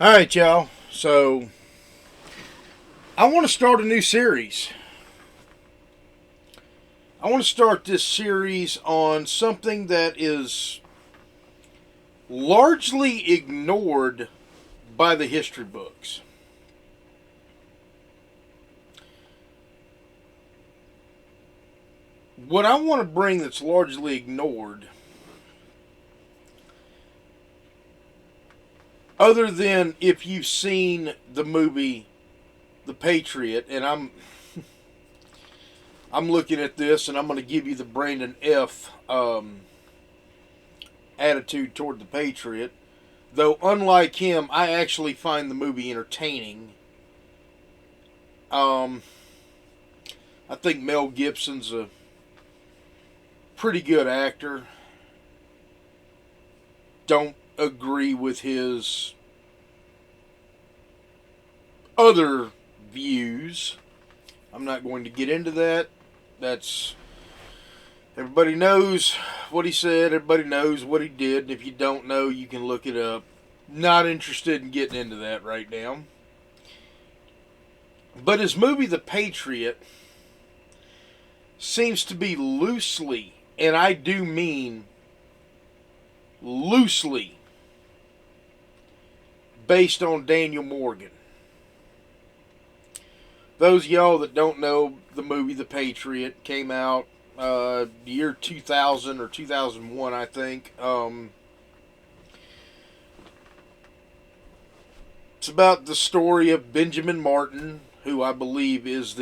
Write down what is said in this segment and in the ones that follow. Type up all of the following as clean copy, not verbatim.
All right, y'all. So I want to start a new series. I want to start this series on something that is largely ignored by the history books. What I want to bring that's largely ignored, other than if you've seen the movie The Patriot, and I'm looking at this and I'm going to give you the Brandon F. Attitude toward The Patriot. Though, unlike him, I actually find the movie entertaining. Um, I think Mel Gibson's a pretty good actor. Don't agree with his other views. I'm not going to get into that. That's Everybody knows what he said. Everybody knows what he did. And if you don't know, you can look it up. Not interested in getting into that right now. But his movie, The Patriot, seems to be loosely, and I do mean loosely, based on Daniel Morgan. Those of y'all that don't know, the movie The Patriot came out year 2000 or 2001, I think. It's about the story of Benjamin Martin, who I believe is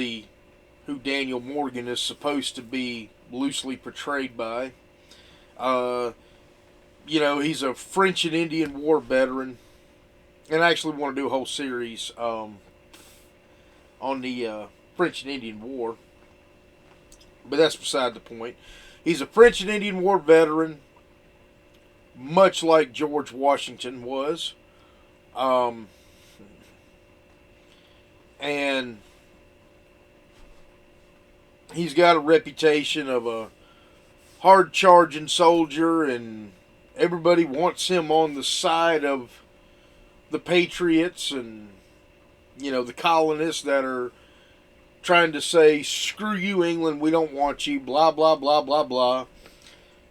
who Daniel Morgan is supposed to be loosely portrayed by. Uh, he's a French and Indian War veteran, and I actually want to do a whole series on the French and Indian War, but that's beside the point. He's a French and Indian War veteran, much like George Washington was. And he's got a reputation of a hard charging soldier, and everybody wants him on the side of the Patriots and, the colonists that are trying to say, screw you, England, we don't want you, blah, blah, blah, blah, blah.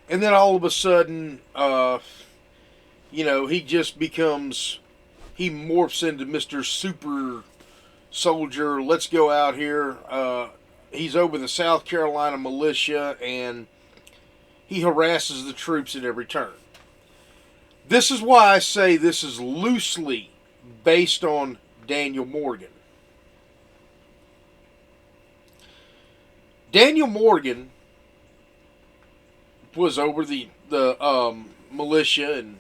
And then all of a sudden, he just he morphs into Mr. Super Soldier. Let's go out here. He's over the South Carolina militia, and he harasses the troops at every turn. This is why I say this is loosely based on Daniel Morgan. Daniel Morgan was over the militia in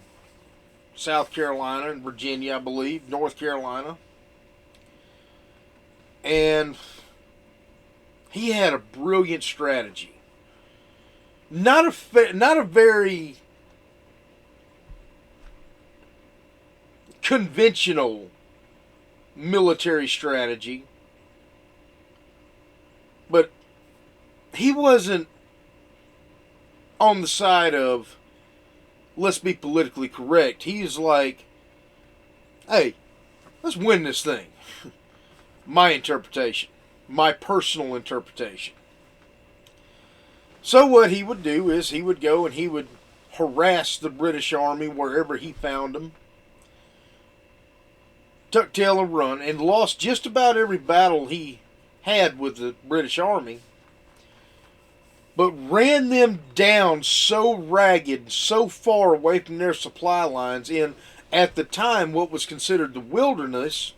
South Carolina and Virginia, I believe, North Carolina. And he had a brilliant strategy. Not a very conventional military strategy, but he wasn't on the side of, let's be politically correct. He's like, hey, let's win this thing. My interpretation. My personal interpretation. So what he would do is he would go and he would harass the British Army wherever he found them. Tuck tail and run, and lost just about every battle he had with the British Army. But ran them down so ragged, so far away from their supply lines in, at the time, what was considered the wilderness,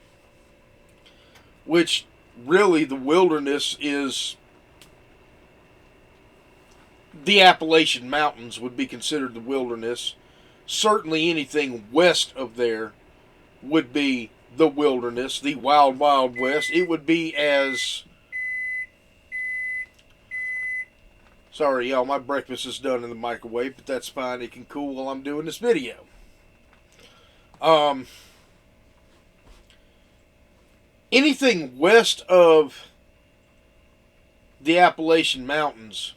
which really the wilderness is the Appalachian Mountains would be considered the wilderness. Certainly anything west of there would be the wilderness, the wild, wild west. It would be as... Sorry, y'all, my breakfast is done in the microwave, but that's fine. It can cool while I'm doing this video. Anything west of the Appalachian Mountains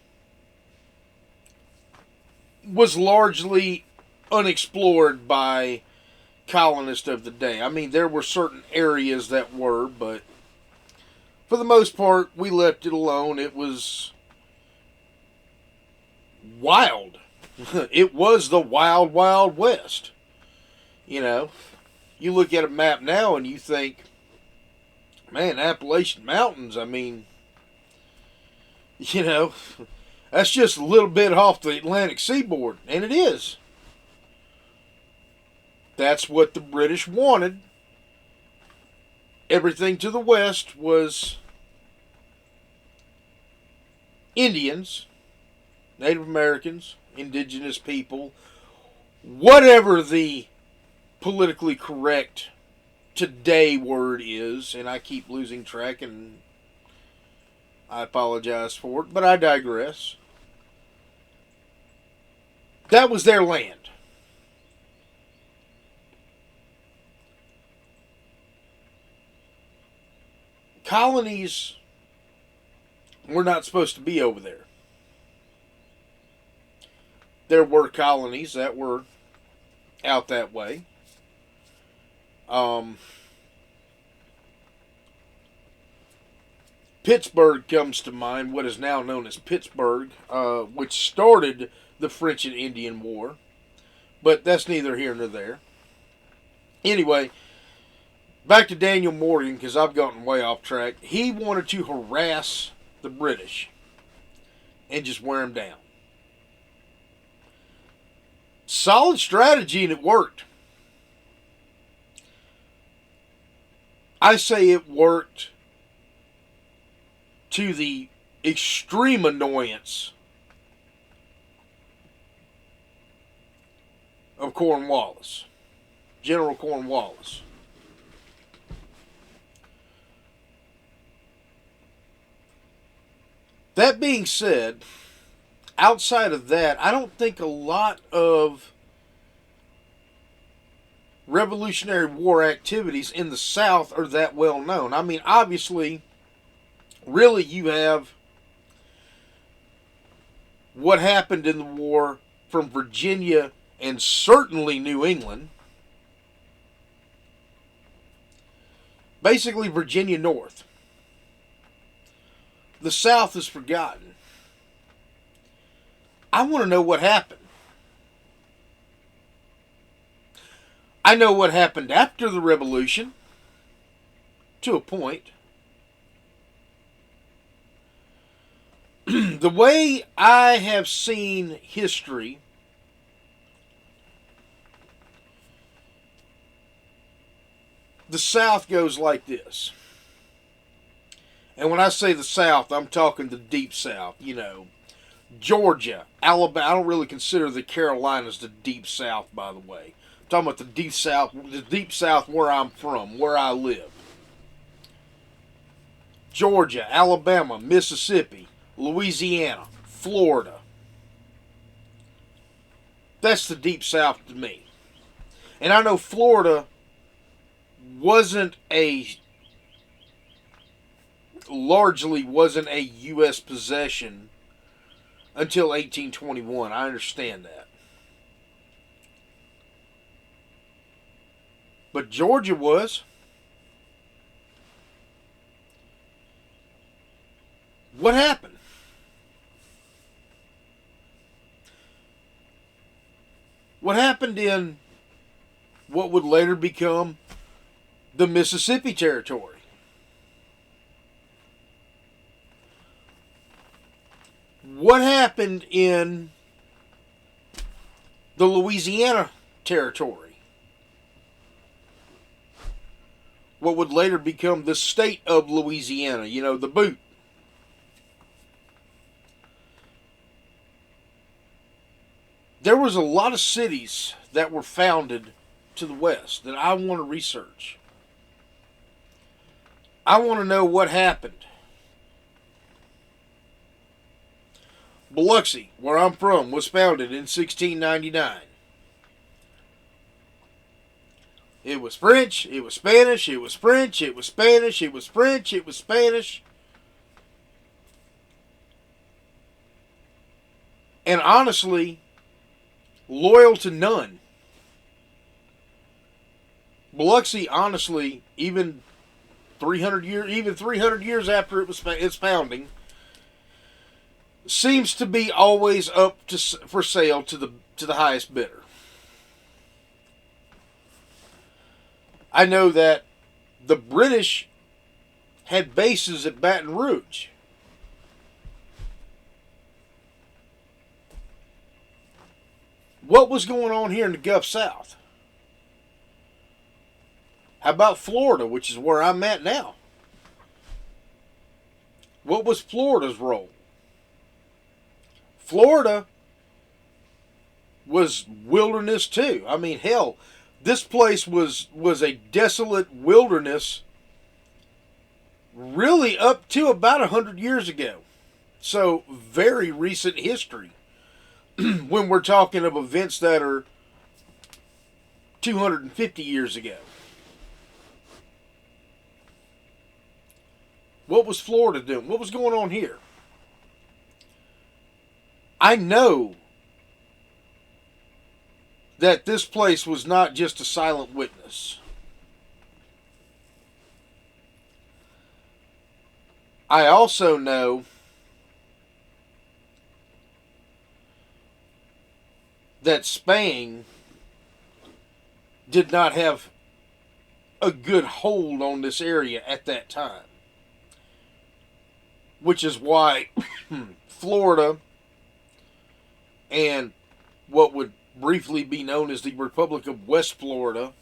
was largely unexplored by colonists of the day. I mean, there were certain areas that were, but for the most part, we left it alone. It was wild. It was the wild, wild west. You know, you look at a map now and you think, man, Appalachian Mountains, I mean, you know, that's just a little bit off the Atlantic seaboard. And it is. That's what the British wanted. Everything to the west was Indians, Native Americans, indigenous people, whatever the politically correct today word is, and I keep losing track and I apologize for it, but I digress. That was their land. Colonies were not supposed to be over there. There were colonies that were out that way. Pittsburgh comes to mind, what is now known as Pittsburgh, which started the French and Indian War. But that's neither here nor there. Anyway, back to Daniel Morgan, because I've gotten way off track. He wanted to harass the British and just wear them down. Solid strategy, and it worked. I say it worked to the extreme annoyance of Cornwallis, General Cornwallis. That being said, outside of that, I don't think a lot of Revolutionary War activities in the South are that well known. I mean, obviously, really you have what happened in the war from Virginia and certainly New England. Basically, Virginia North. The South is forgotten. I want to know what happened. I know what happened after the Revolution, to a point. The way I have seen history, the South goes like this. And when I say the South, I'm talking the deep South, you know. Georgia, Alabama. I don't really consider the Carolinas the deep South, by the way. I'm talking about the deep South where I'm from, where I live. Georgia, Alabama, Mississippi, Louisiana, Florida. That's the deep South to me. And I know Florida largely wasn't a U.S. possession until 1821. I understand that. But Georgia was. What happened? What happened in what would later become the Mississippi Territory? What happened in the Louisiana Territory? What would later become the state of Louisiana, you know, the boot. There was a lot of cities that were founded to the west that I want to research. I want to know what happened. Biloxi, where I'm from, was founded in 1699. It was French, it was Spanish, it was French, it was Spanish, it was French, it was Spanish. And honestly, loyal to none. Biloxi, honestly, even 300 years after its founding, seems to be always for sale to the highest bidder. I know that the British had bases at Baton Rouge. What was going on here in the Gulf South? How about Florida, which is where I'm at now? What was Florida's role? Florida was wilderness too. I mean, hell, this place was a desolate wilderness really up to about 100 years ago. So, very recent history when we're talking of events that are 250 years ago. What was Florida doing? What was going on here? I know that this place was not just a silent witness. I also know that Spain did not have a good hold on this area at that time, which is why Florida and what would briefly be known as the Republic of West Florida,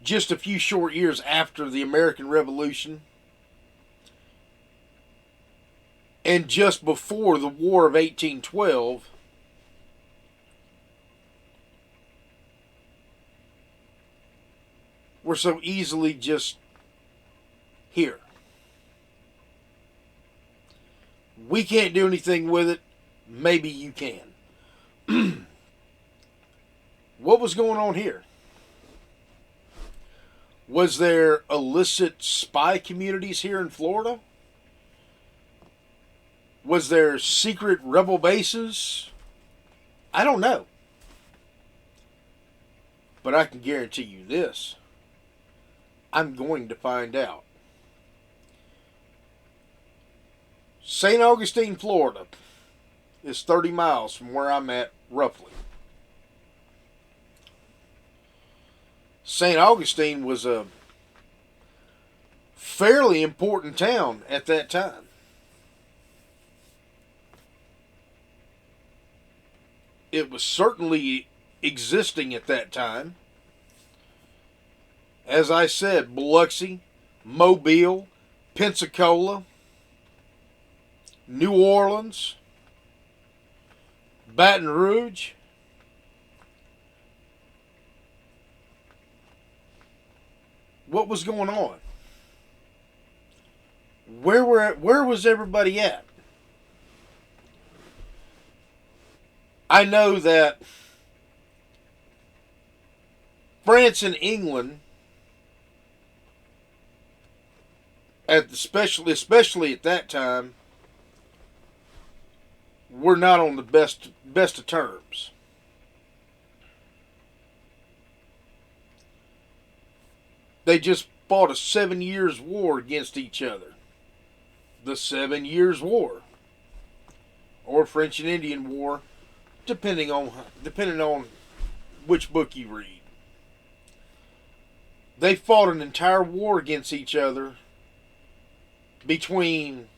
just a few short years after the American Revolution and just before the War of 1812, were so easily just here. We can't do anything with it. Maybe you can. What was going on here? Was there illicit spy communities here in Florida? Was there secret rebel bases? I don't know. But I can guarantee you this. I'm going to find out. St. Augustine, Florida is 30 miles from where I'm at, roughly. St. Augustine was a fairly important town at that time. It was certainly existing at that time. As I said, Biloxi, Mobile, Pensacola, New Orleans, Baton Rouge. What was going on? Where was everybody at? I know that France and England, especially at that time, were not on the best of terms. They just fought a 7 years war against each other. The 7 Years' War, or French and Indian War, depending on which book you read. They fought an entire war against each other between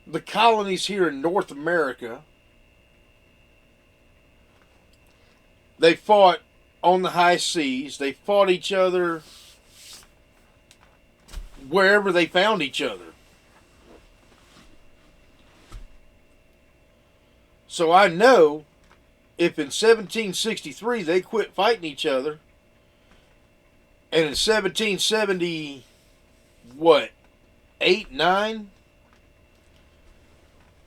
the colonies here in North America. They fought on the high seas. They fought each other wherever they found each other. So I know if in 1763 they quit fighting each other, and in 1770, what, 8, 9,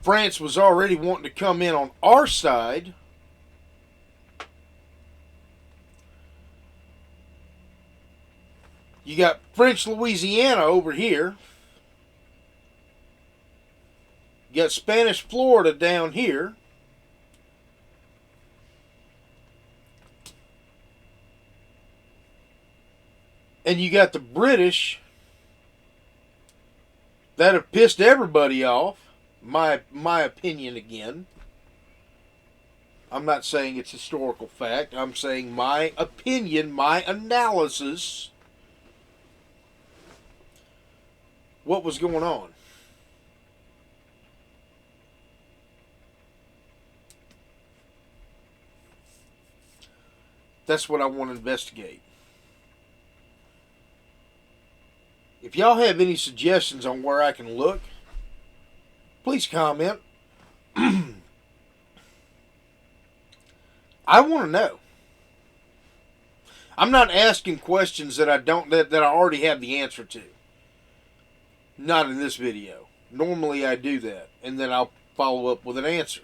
France was already wanting to come in on our side, you got French Louisiana over here. You got Spanish Florida down here. And you got the British that have pissed everybody off. My opinion again. I'm not saying it's historical fact. I'm saying my opinion, my analysis. What was going on? That's what I want to investigate. If y'all have any suggestions on where I can look, please comment. I want to know. I'm not asking questions that I already have the answer to. Not in this video. Normally I do that, and then I'll follow up with an answer.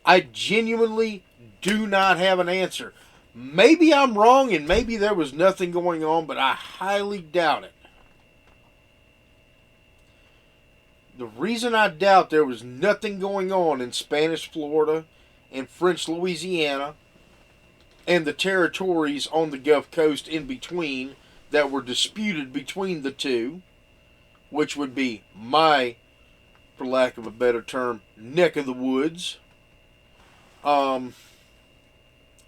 I genuinely do not have an answer. Maybe I'm wrong, and maybe there was nothing going on, but I highly doubt it. The reason I doubt there was nothing going on in Spanish Florida and French Louisiana and the territories on the Gulf Coast in between that were disputed between the two, which would be my, for lack of a better term, neck of the woods,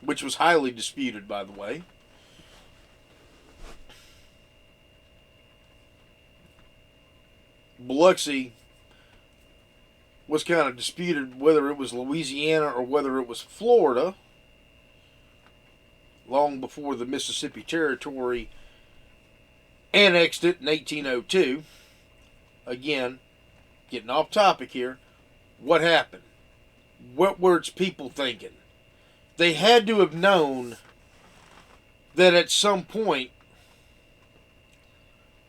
which was highly disputed, by the way. Biloxi was kind of disputed whether it was Louisiana or whether it was Florida, long before the Mississippi Territory annexed it in 1802. Again, getting off topic here. What happened? What were its people thinking? They had to have known that at some point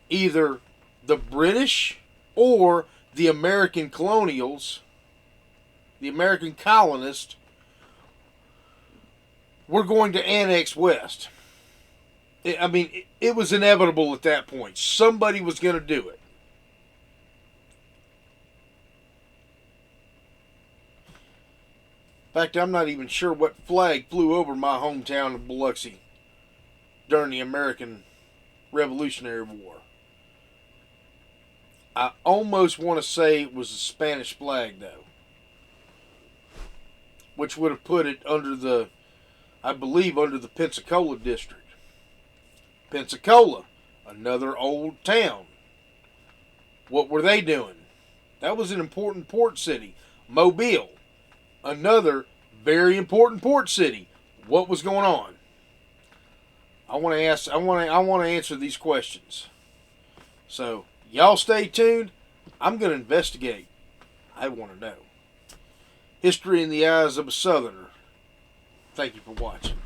either the British or the American colonials, the American colonists, were going to annex West. It was inevitable at that point. Somebody was going to do it. In fact, I'm not even sure what flag flew over my hometown of Biloxi during the American Revolutionary War. I almost want to say it was the Spanish flag, though, which would have put it under the, I believe, under the Pensacola district. Pensacola, another old town. What were they doing? That was an important port city. Mobile, another very important port city. What was going on? I want to answer these questions. So, y'all stay tuned. I'm going to investigate. I want to know. History in the Eyes of a Southerner. Thank you for watching.